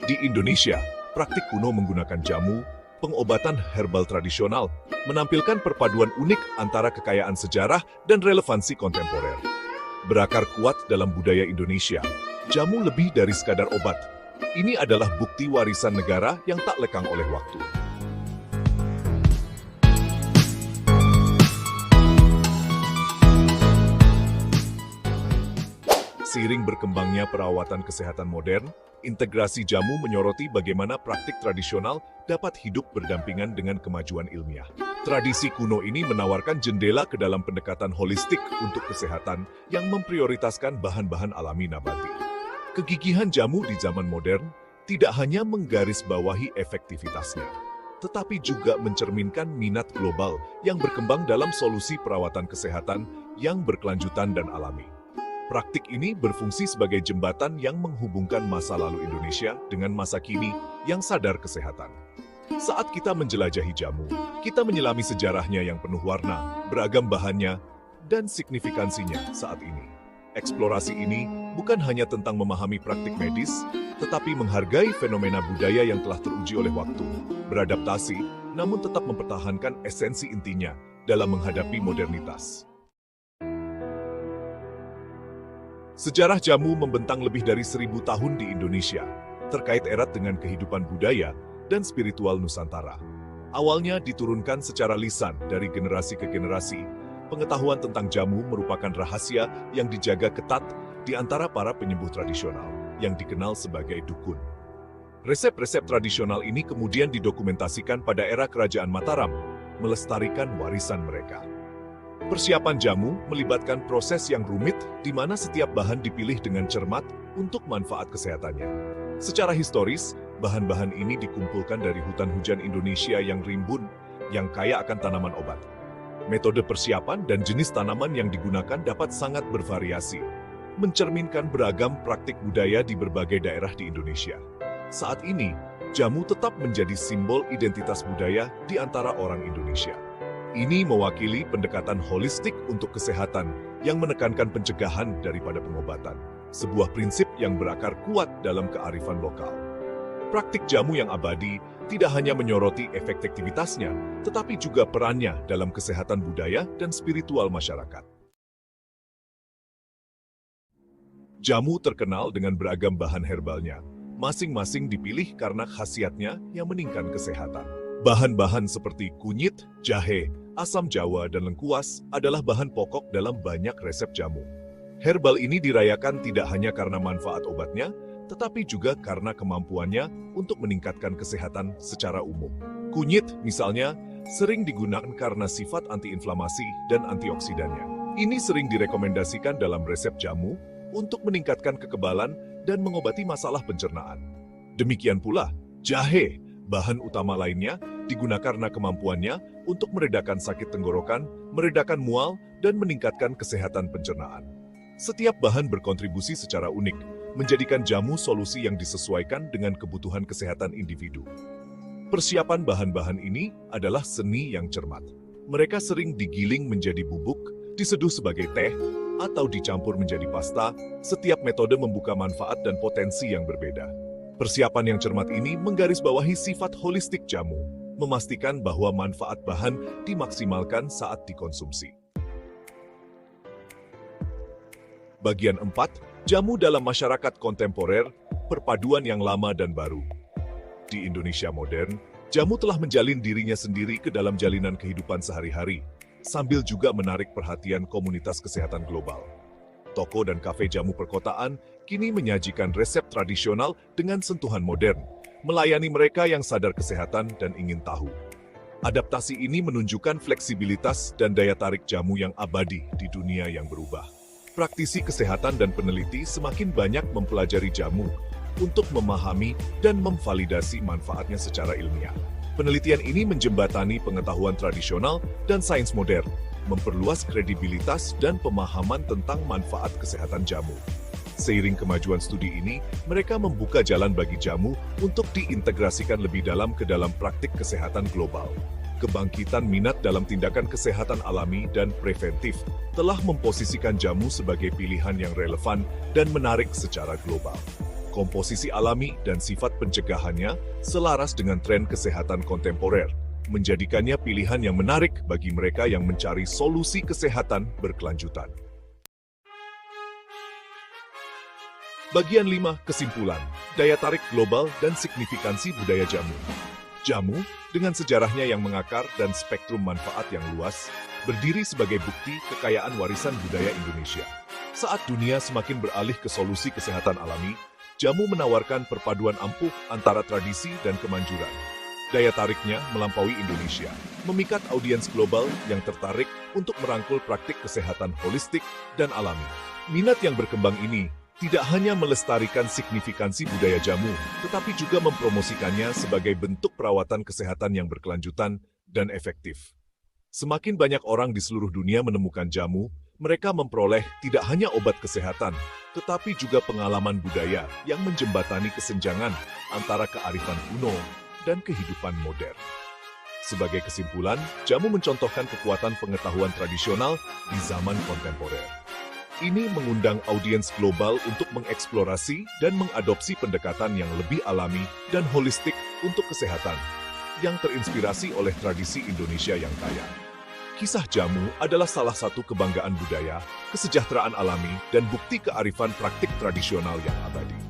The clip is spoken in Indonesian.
Di Indonesia, praktik kuno menggunakan jamu, pengobatan herbal tradisional, menampilkan perpaduan unik antara kekayaan sejarah dan relevansi kontemporer. Berakar kuat dalam budaya Indonesia, jamu lebih dari sekadar obat. Ini adalah bukti warisan negara yang tak lekang oleh waktu. Seiring berkembangnya perawatan kesehatan modern, integrasi jamu menyoroti bagaimana praktik tradisional dapat hidup berdampingan dengan kemajuan ilmiah. Tradisi kuno ini menawarkan jendela ke dalam pendekatan holistik untuk kesehatan yang memprioritaskan bahan-bahan alami nabati. Kegigihan jamu di zaman modern tidak hanya menggarisbawahi efektivitasnya, tetapi juga mencerminkan minat global yang berkembang dalam solusi perawatan kesehatan yang berkelanjutan dan alami. Praktik ini berfungsi sebagai jembatan yang menghubungkan masa lalu Indonesia dengan masa kini yang sadar kesehatan. Saat kita menjelajahi jamu, kita menyelami sejarahnya yang penuh warna, beragam bahannya, dan signifikansinya saat ini. Eksplorasi ini bukan hanya tentang memahami praktik medis, tetapi menghargai fenomena budaya yang telah teruji oleh waktu, beradaptasi, namun tetap mempertahankan esensi intinya dalam menghadapi modernitas. Sejarah jamu membentang lebih dari 1000 tahun di Indonesia, terkait erat dengan kehidupan budaya dan spiritual Nusantara. Awalnya diturunkan secara lisan dari generasi ke generasi, pengetahuan tentang jamu merupakan rahasia yang dijaga ketat di antara para penyembuh tradisional, yang dikenal sebagai dukun. Resep-resep tradisional ini kemudian didokumentasikan pada era Kerajaan Mataram, melestarikan warisan mereka. Persiapan jamu melibatkan proses yang rumit di mana setiap bahan dipilih dengan cermat untuk manfaat kesehatannya. Secara historis, bahan-bahan ini dikumpulkan dari hutan hujan Indonesia yang rimbun, yang kaya akan tanaman obat. Metode persiapan dan jenis tanaman yang digunakan dapat sangat bervariasi, mencerminkan beragam praktik budaya di berbagai daerah di Indonesia. Saat ini, jamu tetap menjadi simbol identitas budaya di antara orang Indonesia. Ini mewakili pendekatan holistik untuk kesehatan yang menekankan pencegahan daripada pengobatan, sebuah prinsip yang berakar kuat dalam kearifan lokal. Praktik jamu yang abadi tidak hanya menyoroti efektivitasnya, tetapi juga perannya dalam kesehatan budaya dan spiritual masyarakat. Jamu terkenal dengan beragam bahan herbalnya, masing-masing dipilih karena khasiatnya yang meningkatkan kesehatan. Bahan-bahan seperti kunyit, jahe, asam jawa, dan lengkuas adalah bahan pokok dalam banyak resep jamu. Herbal ini dirayakan tidak hanya karena manfaat obatnya, tetapi juga karena kemampuannya untuk meningkatkan kesehatan secara umum. Kunyit, misalnya, sering digunakan karena sifat antiinflamasi dan antioksidannya. Ini sering direkomendasikan dalam resep jamu untuk meningkatkan kekebalan dan mengobati masalah pencernaan. Demikian pula, jahe, bahan utama lainnya, digunakan karena kemampuannya untuk meredakan sakit tenggorokan, meredakan mual, dan meningkatkan kesehatan pencernaan. Setiap bahan berkontribusi secara unik, menjadikan jamu solusi yang disesuaikan dengan kebutuhan kesehatan individu. Persiapan bahan-bahan ini adalah seni yang cermat. Mereka sering digiling menjadi bubuk, diseduh sebagai teh, atau dicampur menjadi pasta. Setiap metode membuka manfaat dan potensi yang berbeda. Persiapan yang cermat ini menggarisbawahi sifat holistik jamu, memastikan bahwa manfaat bahan dimaksimalkan saat dikonsumsi. Bagian 4, jamu dalam masyarakat kontemporer, perpaduan yang lama dan baru. Di Indonesia modern, jamu telah menjalin dirinya sendiri ke dalam jalinan kehidupan sehari-hari, sambil juga menarik perhatian komunitas kesehatan global. Toko dan kafe jamu perkotaan kini menyajikan resep tradisional dengan sentuhan modern, melayani mereka yang sadar kesehatan dan ingin tahu. Adaptasi ini menunjukkan fleksibilitas dan daya tarik jamu yang abadi di dunia yang berubah. Praktisi kesehatan dan peneliti semakin banyak mempelajari jamu untuk memahami dan memvalidasi manfaatnya secara ilmiah. Penelitian ini menjembatani pengetahuan tradisional dan sains modern, memperluas kredibilitas dan pemahaman tentang manfaat kesehatan jamu. Seiring kemajuan studi ini, mereka membuka jalan bagi jamu untuk diintegrasikan lebih dalam ke dalam praktik kesehatan global. Kebangkitan minat dalam tindakan kesehatan alami dan preventif telah memposisikan jamu sebagai pilihan yang relevan dan menarik secara global. Komposisi alami dan sifat pencegahannya selaras dengan tren kesehatan kontemporer, menjadikannya pilihan yang menarik bagi mereka yang mencari solusi kesehatan berkelanjutan. Bagian 5. Kesimpulan, daya tarik global dan signifikansi budaya jamu. Jamu, dengan sejarahnya yang mengakar dan spektrum manfaat yang luas, berdiri sebagai bukti kekayaan warisan budaya Indonesia. Saat dunia semakin beralih ke solusi kesehatan alami, jamu menawarkan perpaduan ampuh antara tradisi dan kemanjuran. Daya tariknya melampaui Indonesia, memikat audiens global yang tertarik untuk merangkul praktik kesehatan holistik dan alami. Minat yang berkembang ini tidak hanya melestarikan signifikansi budaya jamu, tetapi juga mempromosikannya sebagai bentuk perawatan kesehatan yang berkelanjutan dan efektif. Semakin banyak orang di seluruh dunia menemukan jamu, mereka memperoleh tidak hanya obat kesehatan, tetapi juga pengalaman budaya yang menjembatani kesenjangan antara kearifan kuno dan kehidupan modern. Sebagai kesimpulan, jamu mencontohkan kekuatan pengetahuan tradisional di zaman kontemporer. Ini mengundang audiens global untuk mengeksplorasi dan mengadopsi pendekatan yang lebih alami dan holistik untuk kesehatan, yang terinspirasi oleh tradisi Indonesia yang kaya. Kisah jamu adalah salah satu kebanggaan budaya, kesejahteraan alami, dan bukti kearifan praktik tradisional yang abadi.